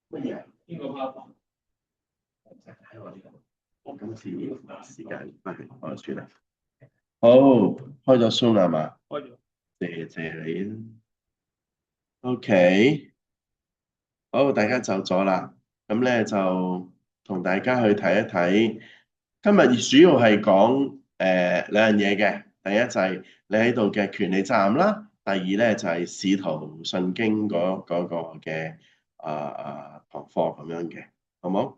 乜嘢？喺我呢度，我今次時間關係，我算啦。好，開咗 Zoom 啦嘛？開咗。謝謝你。OK，好，大家走咗啦。咁咧就同大家去睇一睇。今日主要係講兩樣嘢嘅。第一就係你喺度嘅權利責任啦。第二咧就係使徒信經嗰個嘅堂課咁樣嘅，好冇？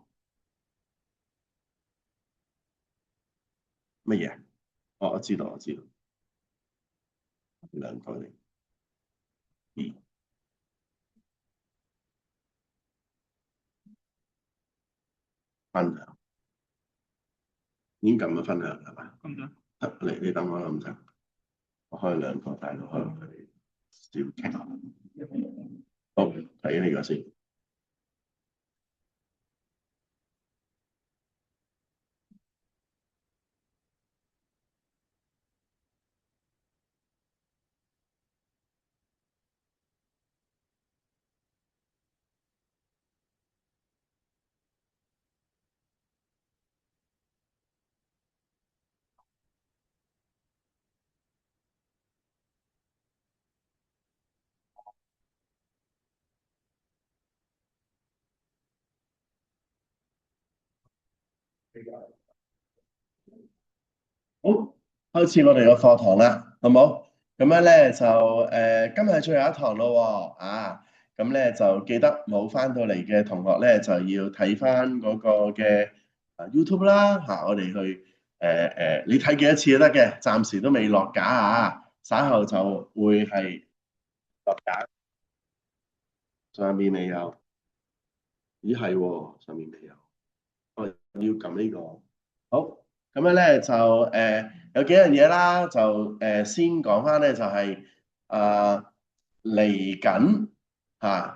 乜嘢？哦，我知道，我知道，兩個嚟。二分享，已經撳咗分享係嘛？咁樣。你等我諗陣，我開兩個大佬開佢小劇。好，睇呢個先。好，開始我哋個課堂啦，好冇？咁樣咧就今日係最後一堂咯喎，咁咧就記得冇翻到嚟嘅同學咧就要睇翻嗰個嘅YouTube 啦，我哋去你睇幾多次都得嘅，暫時都未落架稍後就會係落架。上面未有，咦係喎，上面未有，我要撳呢個。好，咁樣咧就有幾樣嘢啦，就先講翻咧就係嚟緊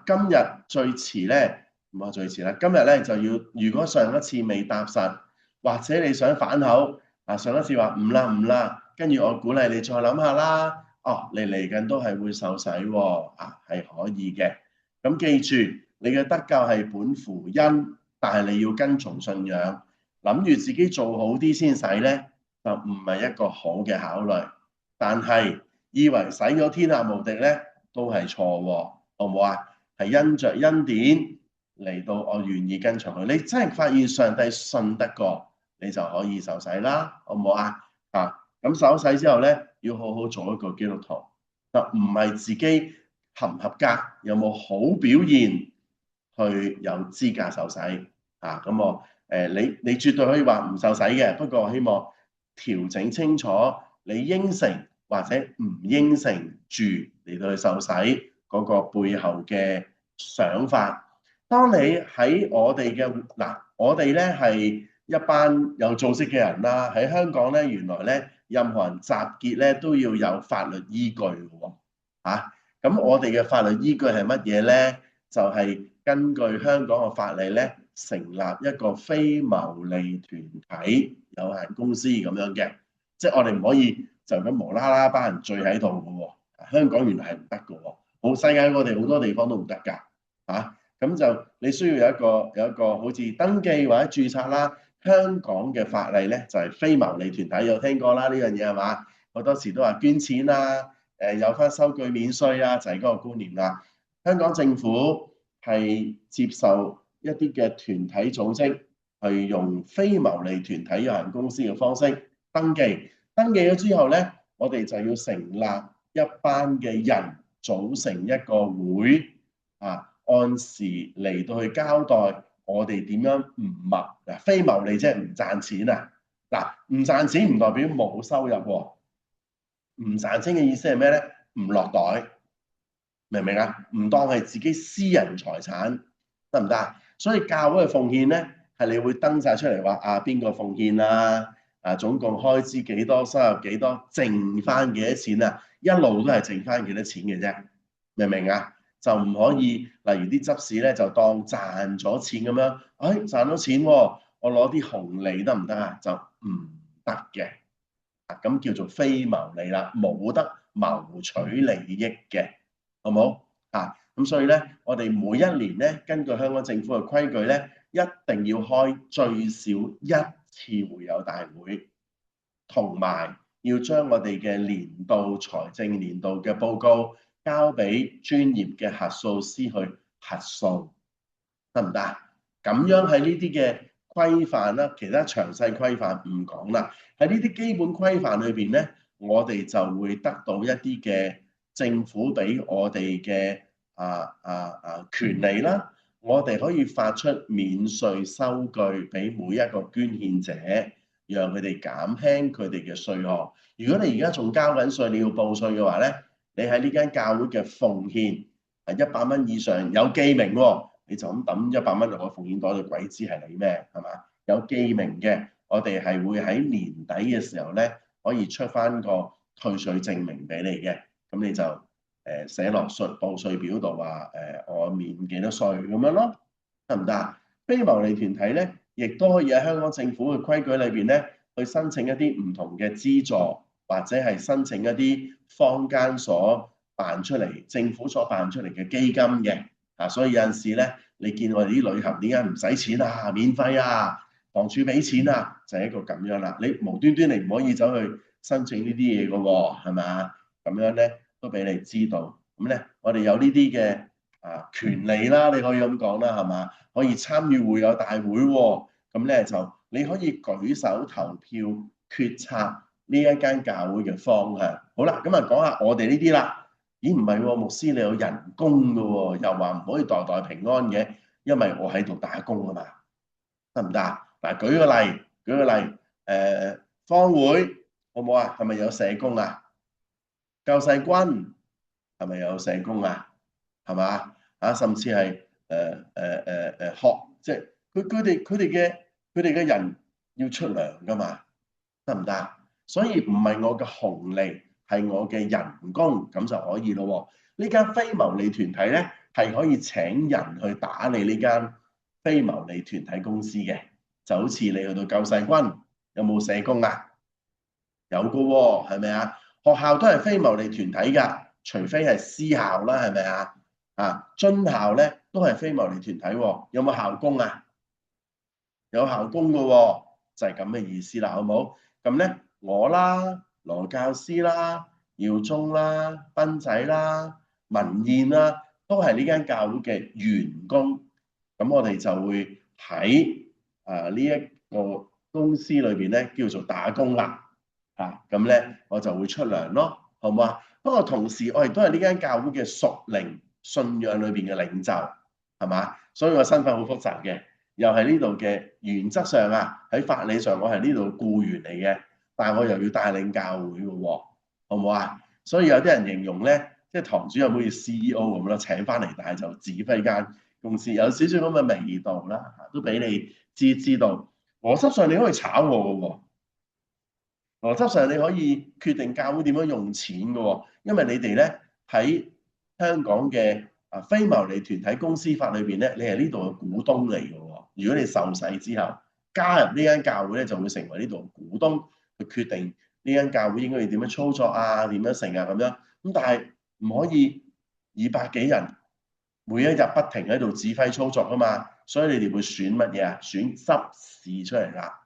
今日最遲咧唔係最遲啦，今日咧就要如果上一次未答實，或者你想反口上一次話唔啦唔啦，跟住我鼓勵你再諗下啦，哦你嚟緊都係會受洗喎，係可以嘅，咁記住你嘅得救係本乎恩，但係你要跟從信仰。諗住自己做好啲先使咧，就唔係一個好嘅考慮。但係以為使咗天下無敵咧，都係錯喎，好唔好啊？係因着恩典嚟到，我願意跟從佢。你真係發現上帝信得過，你就可以受洗啦，好唔好啊？咁受洗之後咧，要好好做一個基督徒，就唔係自己合唔合格，有冇好表現去有資格受洗咁我。你絕對可以話唔受洗嘅，不過我希望調整清楚你應承或者唔應承住嚟到去受洗嗰個背後嘅想法。當你喺我哋嘅我哋咧係一班有組織嘅人啦，喺香港咧原來咧任何人集結咧都要有法律依據嘅喎，咁我哋嘅法律依據係乜嘢咧？就係根據香港嘅法例咧。成立一個非牟利團體有限公司咁樣嘅，即係我哋唔可以就咁無啦啦班人聚喺度嘅喎。香港原來係唔得嘅喎，好世界我哋好多地方都唔得㗎咁就你需要有一個好似登記或者註冊啦。香港嘅法例咧就係非牟利團體，有聽過啦呢樣嘢係嘛？好多時都話捐錢啦，有翻收據免稅啊，就係嗰個觀念啦。香港政府係接受一啲嘅團體組織係用非牟利團體有限公司嘅方式登記，登記咗之後咧，我哋就要成立一班嘅人組成一個會按時嚟到去交代我哋點樣非牟利即係唔賺錢唔賺錢唔代表冇收入喎，唔賺錢嘅意思係咩咧？唔落袋，明唔明啊？唔當係自己私人財產，得唔得？所以教會嘅奉獻咧係你會登晒出嚟話啊邊個奉獻啦，啊總共開支幾多，收入幾多，剩翻幾多錢啊，一路都係剩翻幾多錢嘅啫，明唔明啊？就唔可以，例如啲執事咧就當賺咗錢咁樣，哎賺咗錢喎，我攞啲紅利得唔得啊？就唔得嘅，咁叫做非牟利啦，冇得謀取利益嘅，好冇啊？咁所以咧，我哋每一年咧，根據香港政府嘅規矩咧，一定要開最少一次會友大會，同埋要將我哋嘅年度財政年度嘅報告交俾專業嘅核數師去核數，得唔得啊？咁樣喺呢啲嘅規範啦，其他詳細規範唔講啦。喺呢啲基本規範裏邊咧，我哋就會得到一啲嘅政府俾我哋嘅權利啦。我哋可以發出免稅收據俾每一個捐獻者，讓佢哋減輕佢哋嘅稅項。如果你而家仲交緊稅，你要報稅嘅話咧，你喺呢間教會嘅奉獻係100蚊以上有記名喎。你就咁抌100蚊落個奉獻袋度，鬼知係你咩？係嘛？有記名嘅，我哋係會喺年底嘅時候咧，可以出翻個退稅證明俾你嘅。咁你就寫落報稅表度話我免幾多稅咁樣咯，得唔得？非牟利團體咧，亦都可以喺香港政府嘅規矩裏邊咧，去申請一啲唔同嘅資助，或者係申請一啲坊間所辦出嚟、政府所辦出嚟嘅基金嘅。所以有陣時咧，你見我哋啲旅行點解唔使錢啊、免費啊、房署俾錢啊，就係一個咁樣啦。你無端端你唔可以走去申請呢啲嘢嘅喎，係咪啊？咁樣咧都俾你知道。咁咧，我哋有呢啲嘅權利啦，你可以咁講啦，係嘛？可以參與會友大會喎。咁咧就你可以舉手投票決策呢一間教會嘅方向。好啦，咁啊講下我哋呢啲啦。咦，唔係喎，牧師你有人工㗎喎，又話唔可以代代平安嘅，因為我喺度打工啊嘛，得唔得啊？嗱，舉個例，方會好唔好啊？係咪有社工啊？救世軍係咪有社工啊？係嘛？甚至係學，即係佢哋嘅人要出糧㗎嘛，得唔得啊？所以唔係我嘅紅利，係我嘅人工，咁就可以咯。呢間非牟利團體咧，係可以請人去打理呢間非牟利團體公司嘅，就好似你去到救世軍，有冇社工啊？有㗎喎，係咪啊？學校都係非牟利團體㗎，除非係私校啦，係咪啊？津校咧都係非牟利團體喎，有冇校工啊？有校工㗎喎，就係咁嘅意思啦，好唔好？咁咧，我啦、羅教師啦、耀宗啦、斌仔啦、文燕啦，都係呢間教會嘅員工。咁我哋就會喺呢一個公司裏邊咧，叫做打工啦。咁咧我就會出糧咯，好唔好啊？不過同時我亦都係呢間教會嘅屬靈信仰裏邊嘅領袖，係嘛？所以我身份好複雜嘅。又係呢度嘅原則上喺法理上我係呢度僱員嚟嘅，但係我又要帶領教會嘅喎，好唔好啊？所以有啲人形容咧，即係堂主任好似 CEO 咁咯，請翻嚟但係就指揮間公司，有少少咁嘅味道啦，都俾你知道。邏輯上你可以炒我嘅喎，邏輯上你可以決定教會點樣用錢嘅喎，因為你哋咧喺香港嘅非牟利團體公司法裏邊咧，你係呢度嘅股東嚟嘅喎。如果你受洗之後加入呢間教會咧，就會成為呢度嘅股東，去決定呢間教會應該要點樣操作啊，點樣成啊咁樣。咁但係唔可以200幾人每一日不停喺度指揮操作啊嘛，所以你哋會選乜嘢啊？選執事出嚟啦。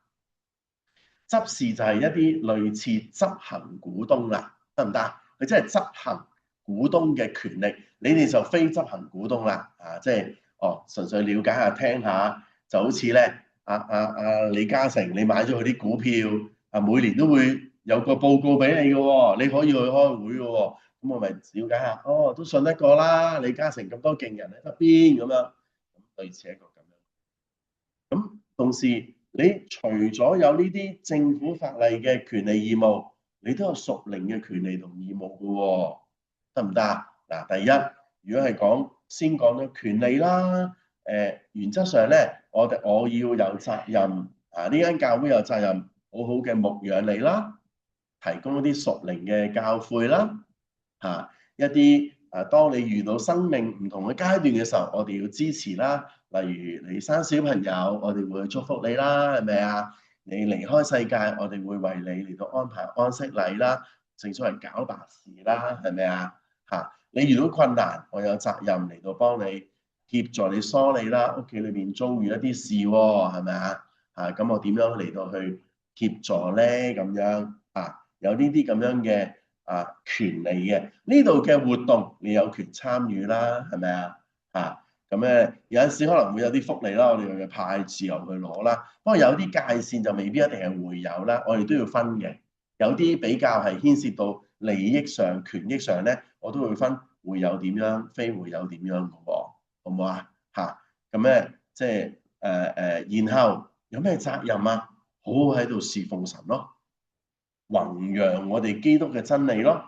執事就係一啲類似執行股東啦，得唔得？佢即係執行股東嘅權力，你哋就非執行股東啦。即係純粹了解下聽下，就好似咧李嘉誠，你買咗佢啲股票，每年都會有個報告俾你嘅喎，你可以去開會嘅喎。咁我咪了解下，都信得過啦。李嘉誠咁多勁人喺側邊咁樣，咁類似一個咁樣。咁同時，你除咗有呢啲政府法例嘅權利義務，你都有屬靈嘅權利同義務嘅喎，得唔得啊？嗱，第一，如果係先講咗權利啦，原則上咧，我要有責任呢間教會有責任好好嘅牧養你啦，提供一啲屬靈嘅教誨啦，一啲當你遇到生命唔同嘅階段嘅時候，我哋要支持啦。例如你生小朋友，我哋會祝福你啦，係咪啊？你離開世界，我哋會為你嚟到安排安息禮啦，正所謂搞白事啦，係咪啊？你遇到困難，我有責任嚟到幫你協助你梳理啦。屋企裏面遭遇一啲事喎，係咪啊？咁我點樣嚟到去協助咧？咁樣有呢啲咁樣嘅權利嘅，呢度嘅活動你有權參與啦，係咪啊？咁咧有陣時可能會有啲福利啦，我哋嘅派自由去攞啦。不過有啲界線就未必一定係會友啦，我哋都要分嘅。有啲比較係牽涉到利益上、權益上咧，我都會分會友點樣，非會友點樣嘅喎，好唔好啊？咁咧即係然後有咩責任啊？好好喺度侍奉神咯，弘揚我哋基督嘅真理咯，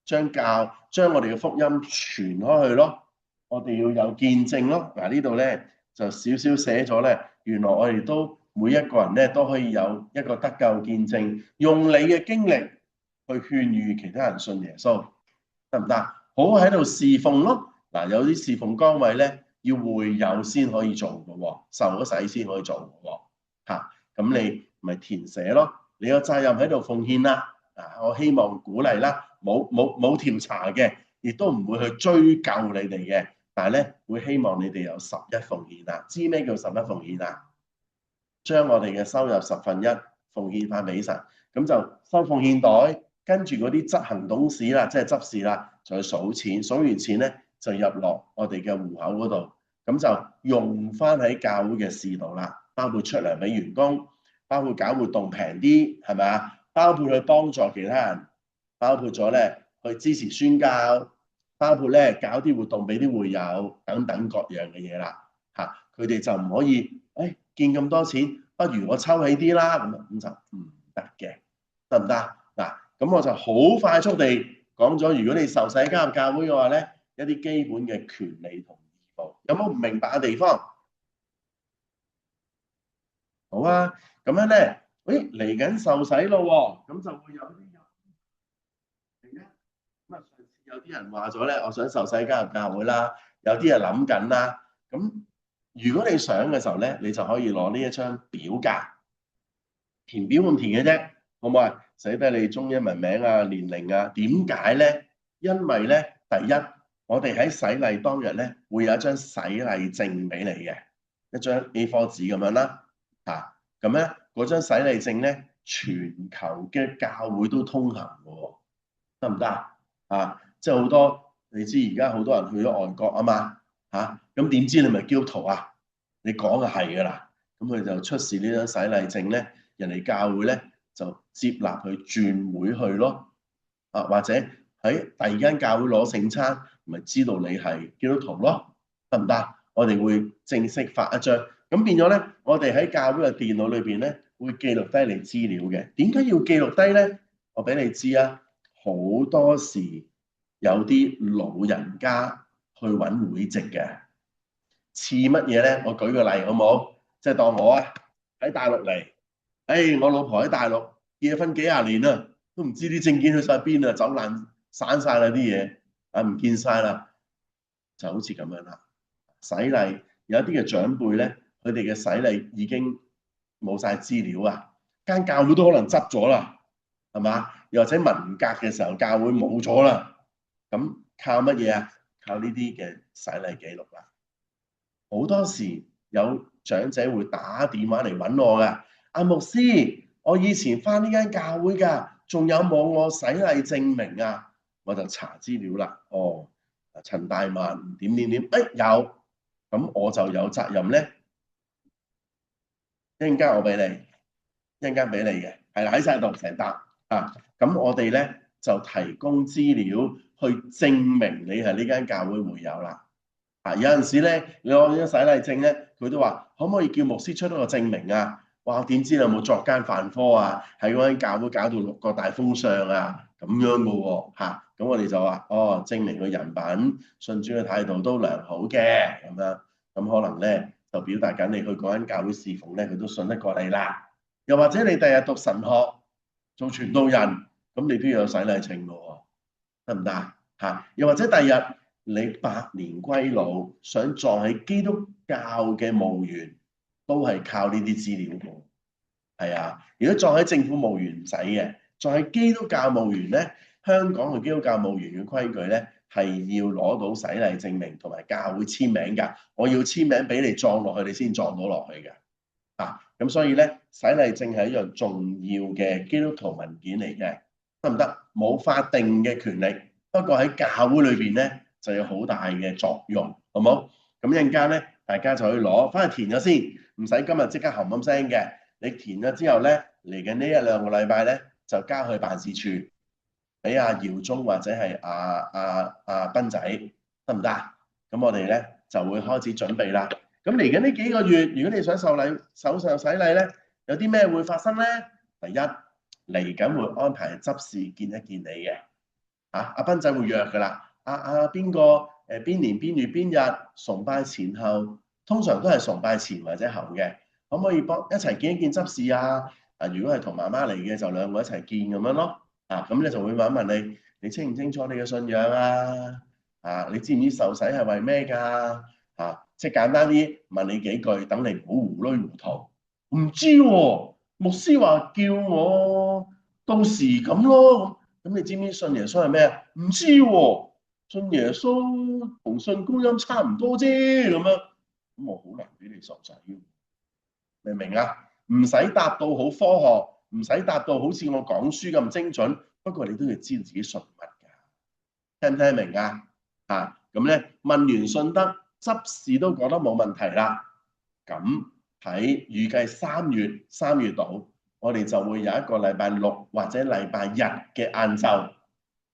將我哋嘅福音傳開去咯。我哋要有見證咯。呢度咧就少少寫咗咧，原來我哋都每一個人咧都可以有一個得救見證，用你嘅經歷去勸喻其他人信耶穌，得唔得？好喺度侍奉咯。有啲侍奉崗位咧要會友先可以做嘅喎，受咗洗先可以做嘅喎。咁你咪填寫咯。你有責任喺度奉獻啦。我希望鼓勵啦，冇調查嘅，亦都唔會去追究你哋嘅。但係咧，會希望你哋有11奉獻啊！知咩叫11奉獻啊？將我哋嘅收入1/10奉獻翻俾神，咁就收奉獻袋，跟住嗰啲執行董事啦，即係執事啦，就去數錢，數完錢咧就入落我哋嘅戶口嗰度，咁就用翻喺教會嘅事度啦，包括出糧俾員工，包括搞活動平啲，係咪啊？包括去幫助其他人，包括咗咧去支持宣教。包括咧搞啲活動俾啲會友等等各樣嘅嘢啦，佢哋就唔可以，見咁多錢，不如我抽起啲啦，咁就唔得嘅，得唔得？咁我就好快速地講咗，如果你受洗加入教會嘅話咧，一啲基本嘅權利同義務，有冇唔明白嘅地方？好啊，咁樣咧，嚟緊受洗咯，咁就會有啲有啲人話咗咧，我想受洗加入教會啦，有啲人諗緊啦。咁如果你想嘅時候咧，你就可以攞呢一張表格，填表咁填嘅啫，好唔好啊？寫低你中英文名啊、年齡啊。點解咧？因為咧，第一，我哋喺洗禮當日咧，會有一張洗禮證俾你嘅，一張 A4 紙咁樣啦。咁咧嗰張洗禮證咧，全球嘅教會都通行嘅喎，得唔得即係好多，你知而家好多人去咗外國啊嘛，咁點知你咪基督徒啊？你講就係㗎啦，咁佢就出示呢張洗禮證咧，人哋教會咧就接納佢轉會去咯，或者喺第二間教會攞聖餐，咪知道你係基督徒咯，得唔得？我哋會正式發一張，咁變咗咧，我哋喺教會嘅電腦裏邊咧會記錄低你資料嘅。點解要記錄低咧？我俾你知啊，好多時。有啲老人家去揾會籍嘅，似乜嘢咧？我舉個例好冇？即係當我喺大陸嚟，我老婆喺大陸結咗婚幾廿年啦，都唔知啲證件去晒邊啊，走爛散晒啦啲嘢，唔見晒啦，就好似咁樣啦。洗禮有一啲嘅長輩咧，佢哋嘅洗禮已經冇晒資料啊，間教會都可能執咗啦，係嘛？又或者文革嘅時候教會冇咗啦。咁靠乜嘢啊？靠呢啲嘅洗禮記錄啦。好多時有長者會打電話嚟揾我㗎，阿牧師，我以前返呢間教會㗎，仲有冇我洗禮證明啊？我就查資料啦。陳大萬點點點，有，咁我就有責任咧。一陣間我俾你，一陣間俾你嘅，係啦，喺晒度成沓咁我哋咧就提供資料。去證明你係呢間教會會友啦。有陣時咧，你攞張洗禮證咧，佢都話可唔可以叫牧師出多個證明啊？哇！點知你有冇作奸犯科啊？喺嗰間教會搞到6個大風尚啊，咁樣嘅喎。咁我哋就話證明佢人品、信主嘅態度都良好嘅咁樣。咁可能咧就表達緊你去嗰間教會侍奉咧，佢都信得過你啦。又或者你第日讀神學做傳道人，咁你都要有洗禮證嘅喎，得唔得啊？嚇！又或者第日你百年歸老，想做喺基督教嘅務員，都係靠呢啲資料嘅。係啊，如果做喺政府務員唔使嘅，做喺基督教務員咧，香港嘅基督教務員嘅規矩咧，係要攞到洗禮證明同埋教會簽名㗎。我要簽名俾你撞落去，你先撞到落去嘅。咁所以咧，洗禮證係一樣重要嘅基督徒文件嚟嘅，得唔得？冇法定嘅權力，不過喺教會裏邊咧就有好大嘅作用，好冇？咁一陣間咧，大家就去攞翻去填咗先，唔使今日即刻冚冚聲嘅。你填咗之後咧，嚟緊呢一兩個禮拜咧，就交去辦事處，俾阿耀忠或者係阿斌仔，得唔得？咁我哋咧就會開始準備啦。咁嚟緊呢幾個月，如果你想受上洗禮咧，有啲咩會發生咧？第一，嚟緊會安排執事見一見你嘅。阿斌仔會約㗎啦。邊個邊年邊月邊日崇拜前後，通常都係崇拜前或者後嘅。可唔可以一齊見一見執事啊？如果係同媽媽嚟嘅，就兩個一齊見咁樣咯。咁你就會問一問你清唔清楚你嘅信仰啊？你知唔知受洗係為咩㗎？即係簡單啲問你幾句，等你唔好糊裡糊塗。唔知喎，牧師話叫我到時咁咯。咁你知唔知信耶穌係咩啊？唔知喎，信耶穌同信福音差唔多啫咁樣。咁我好難俾你受洗，明唔明啊？唔使答到好科學，唔使答到好似我講書咁精準。不過你都要知道自己信乜㗎，聽唔聽得明啊？咁咧問完信德，執事都覺得冇問題啦。咁喺預計三月度，我哋就會有一個禮拜六或者禮拜日嘅晏晝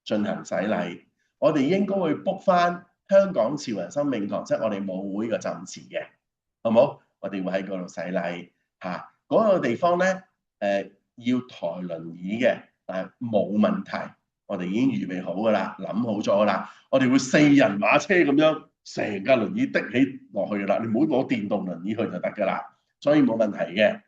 進行洗禮。我哋應該會 book 翻香港潮人生命堂，即係我哋母會嘅浸池嘅，好冇？我哋會喺嗰度洗禮。嗰個地方咧，要抬輪椅嘅，但係冇問題。我哋已經預備好㗎啦，諗好咗㗎啦。我哋會4人馬車咁樣，成架輪椅的起落去㗎啦。你唔好攞電動輪椅去就得㗎啦，所以冇問題嘅。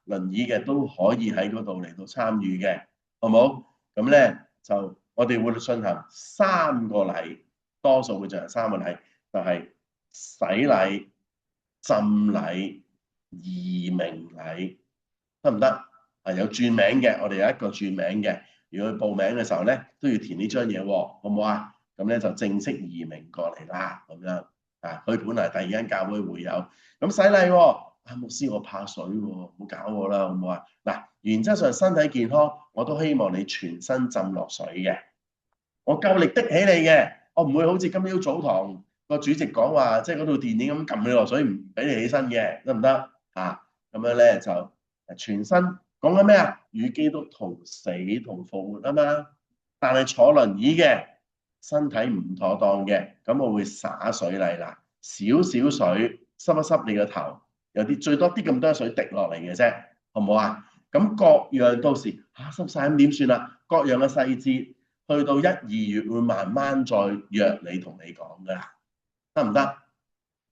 輪椅嘅都可以喺嗰度嚟到參與嘅，好冇？咁咧就我哋會進行3個禮，多數會進行3個禮，就係洗禮、浸禮、移名禮，得唔得？有轉名嘅，我哋有一個轉名嘅。如果去報名嘅時候咧，都要填呢張嘢喎，好唔好啊？咁咧就正式移名過嚟啦，咁樣佢本來第2間教會會有咁洗禮喎。牧師我怕水喎，唔好搞我啦，好唔好啊？嗱，原則上身體健康，我都希望你全身浸落水嘅，我夠力的起你嘅，我唔會好似今朝早堂個主席講話，即係嗰套電影咁撳你落水唔俾你起身嘅，得唔得？咁樣咧就全身。講緊咩啊？與基督同死同復活啊嘛！但係坐輪椅嘅身體唔妥當嘅，咁我會灑水禮啦，少少水濕一濕你個頭，有啲最多啲咁多水滴落嚟嘅啫，好唔好啊？咁各樣到時濕晒咁點算啊？各樣嘅細節去到1、2月會慢慢再約你同你講噶啦，得唔得？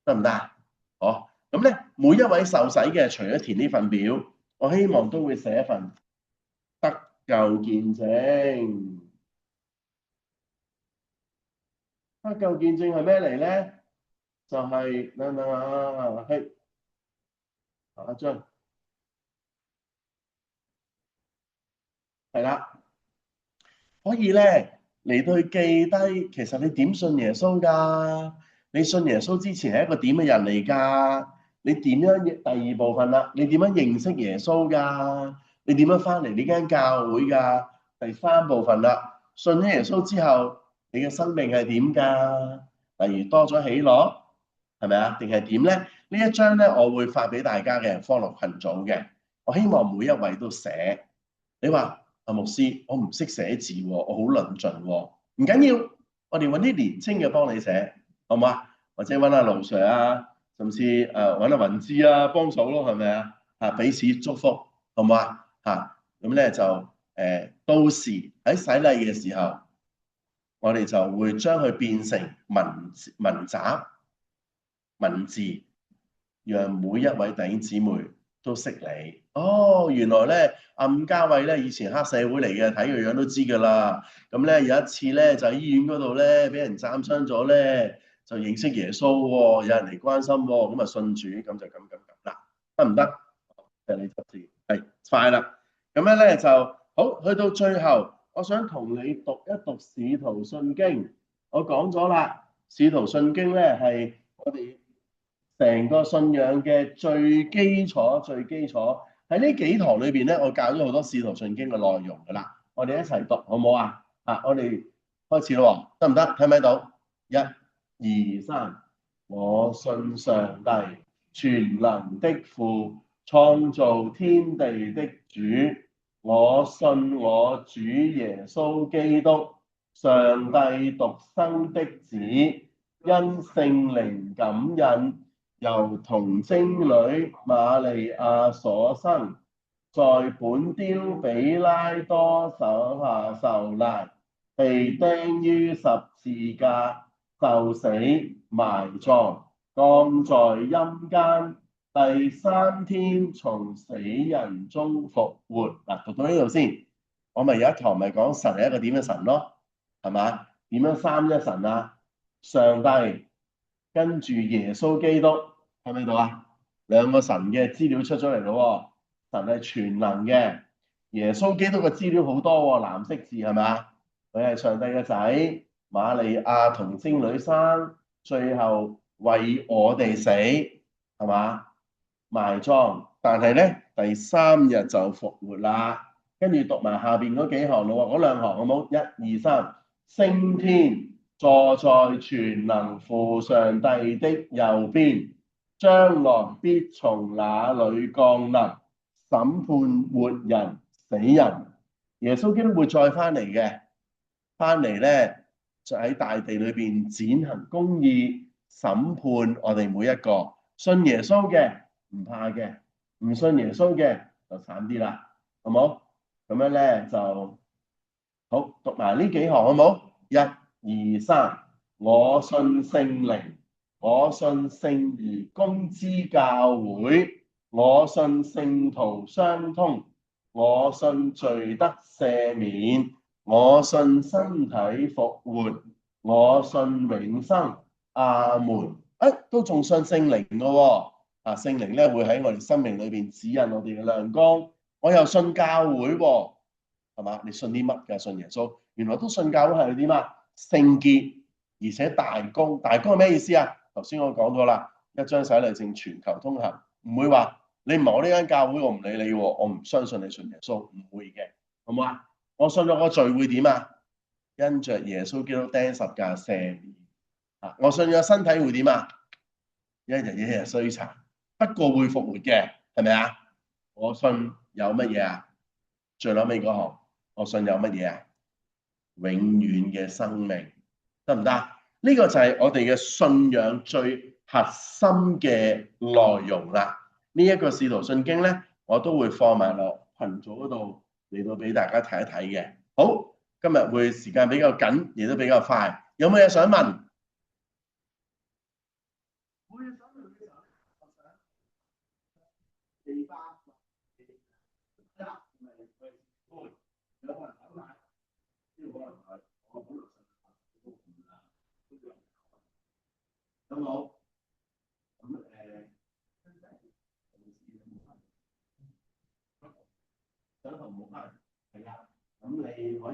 得唔得？好，咁咧每一位受洗嘅，除咗填呢份表，我希望都會寫一份得救見證。得救見證係咩嚟咧？就係係下一張，係啦，可以咧嚟到去記低，其實你點信耶穌㗎？你信耶穌之前係一個點嘅人嚟㗎？你點樣？第2部分啦，你點樣認識耶穌㗎？你點樣翻嚟呢間教會㗎？第3部分啦，信咗耶穌之後，你嘅生命係點㗎？例如多咗喜樂，係咪啊？定係點咧？呢一張咧，我會發俾大家嘅方樂群組嘅。我希望每一位都寫。你話牧師，我唔識寫字喎，我好論盡喎，唔緊要，我哋揾啲年青嘅幫你寫，好唔好啊？或者揾阿盧 Sir 啊，甚至揾阿雲芝啊幫手咯，係咪啊？彼此祝福，好唔好啊？咁咧就到時喺洗禮嘅時候，我哋就會將佢變成文集文字，讓每一位弟兄姊妹都識你。哦，原來咧伍家偉咧以前黑社會嚟嘅，睇佢樣都知㗎啦。咁咧有一次咧就喺醫院嗰度咧俾人斬傷咗咧，就認識耶穌喎，有人嚟關心喎，咁啊信主，咁就咁啦，得唔得？你執字係快啦。咁樣咧就好，去到最後，我想同你讀一讀《使徒信經》。我講咗啦，《使徒信經》咧係我哋成個信仰嘅最基礎、最基礎。喺呢幾堂裏邊咧，我教咗好多《使徒信經》嘅內容㗎啦。我哋一齊讀好唔好啊？我哋開始咯，得唔得？睇唔睇到？一、二、三。我信上帝，全能的父，創造天地的主。我信我主耶穌基督，上帝獨生的子，因聖靈感孕，由童貞女瑪利亞所生，在本丟彼拉多手下受難，被釘於十字架，受死埋葬，降在陰間，第三天從死人中復活。嗱，讀到呢度先，我咪有一堂咪講神係一個點嘅神咯，係嘛？點樣三一神啊？上帝跟住耶穌基督，睇唔睇到啊？兩個神嘅資料出咗嚟咯，神係全能嘅，耶穌基督嘅資料好多喎，藍色字係咪？佢係上帝嘅仔，瑪利亞童貞女生，最後為我哋死，係嘛？埋葬，但係咧第三日就復活啦。跟住讀埋下邊嗰幾行咯，嗰兩行好冇？一、二、三，升天，坐在全能父上帝的右邊，將來必從那裏降臨，審判活人死人。耶穌基督會再翻嚟嘅，翻嚟咧就喺大地裏邊展行公義，審判我哋每一個。信耶穌嘅唔怕嘅，唔信耶穌嘅就慘啲啦，好冇？咁樣咧就好，讀埋呢幾行好冇？一、二、三，我信聖靈，我信聖而公之教會，我信聖徒相通，我信罪得赦免，我信身體復活，我信永生。阿門。都仲信聖靈嘅喎。聖靈咧會喺我哋生命裏邊指引我哋嘅亮光。我又信教會喎，係嘛？你信啲乜㗎？信耶穌，原來都信教會係啲乜？聖潔，而且大公。大公係咩意思啊？頭先我講咗啦，一張洗禮證全球通行，唔會話你唔係我呢間教會，我唔理你喎，我唔相信你信耶穌，唔會嘅，好唔好啊？我信咗個罪會點啊？因着耶穌基督釘十架赦免。我信咗身體會點啊？一日一日衰殘，不過會復活嘅，係咪啊？我信有乜嘢啊？最後尾嗰行，我信有乜嘢啊？永遠嘅生命，得唔得？呢個就係我哋嘅信仰最核心嘅內容啦。呢一個使徒信經咧，我都會放埋落群組嗰度嚟到俾大家睇一睇嘅。好，今日會時間比較緊，亦都比較快，有冇嘢想問？有冇？咁想同冇關係啊？咁你可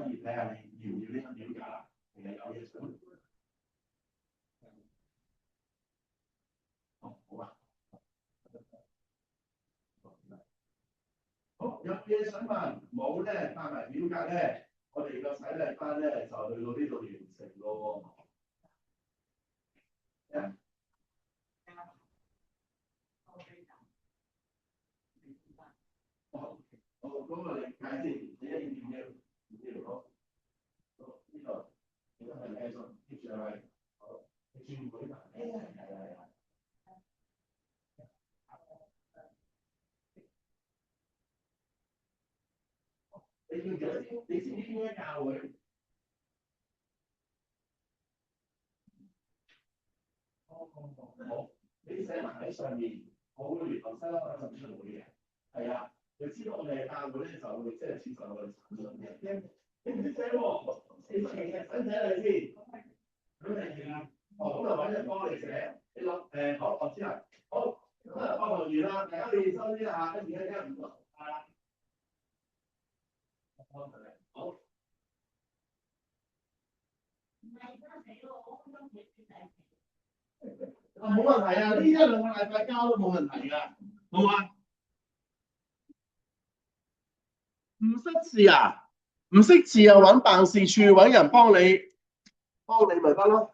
以睇下你要唔要呢個表格啦，定係有嘢想？好啊。好，有嘢想問，冇咧，帶埋表格咧，我哋個洗禮班咧就去到呢度完成咯喎。好，咁我哋解先，你一點嘅呢度好，呢度，你都係繼續接住係，好，你轉會啦，係。你要咗先，你知唔知邊間教會？好，你寫埋喺上面。我會聯絡西啦，就出會嘅。係啊，你知道我哋教會咧就會即係接受我哋產品嘅。你唔識寫喎，你寫嘅，想寫你先。咁你啊，咁就揾人幫你寫。你落好，我知啦。好，咁啊，幫學完啦，大家練收啲啦嚇，跟住咧一五係啦。好。冇問題啊，呢一兩個禮拜交都冇問題㗎，好嘛？唔識字啊？唔識字啊？揾辦事處揾人幫你咪得咯。